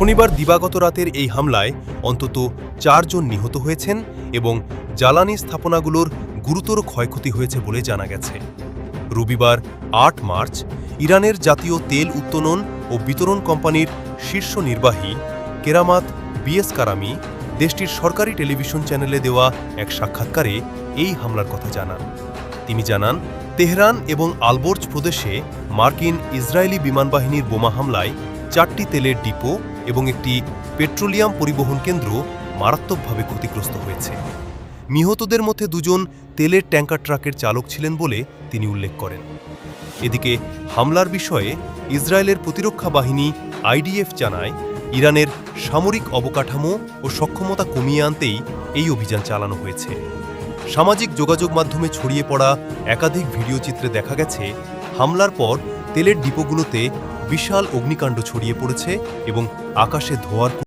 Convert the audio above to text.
শনিবার দিবাগত রাতের এই হামলায় অন্তত 4 জন নিহত হয়েছেন এবং জ্বালানি স্থাপনাগুলোর গুরুতর ক্ষয়ক্ষতি হয়েছে বলে জানা গেছে। রবিবার 8 মার্চ ইরানের জাতীয় তেল উত্তোলন ও বিতরণ কোম্পানির শীর্ষ নির্বাহী কেরামাত বিএস কারামি দেশটির সরকারি টেলিভিশন চ্যানেলে দেওয়া এক সাক্ষাৎকারে এই হামলার কথা জানান। তিনি জানান, তেহরান এবং আলবোর্জ প্রদেশে মার্কিন ইসরায়েলি বিমানবাহিনীর বোমা হামলায় 4টি তেলের ডিপো এবং একটি পেট্রোলিয়াম পরিবহন কেন্দ্র মারাত্মকভাবে ক্ষতিগ্রস্ত হয়েছে। নিহতদের মধ্যে 2 জন তেলের ট্যাঙ্কার ট্রাকের চালক ছিলেন বলে তিনি উল্লেখ করেন। এদিকে হামলার বিষয়ে ইসরায়েলের প্রতিরক্ষা বাহিনী আইডিএফ জানায়, ইরানের সামরিক অবকাঠামো ও সক্ষমতা কমিয়ে আনতেই এই অভিযান চালানো হয়েছে। সামাজিক যোগাযোগ মাধ্যমে ছড়িয়ে পড়া একাধিক ভিডিওচিত্রে দেখা গেছে, হামলার পর তেলের ডিপোগুলোতে বিশাল অগ্নিকাণ্ড ছড়িয়ে পড়েছে এবং আকাশে ধোঁয়ার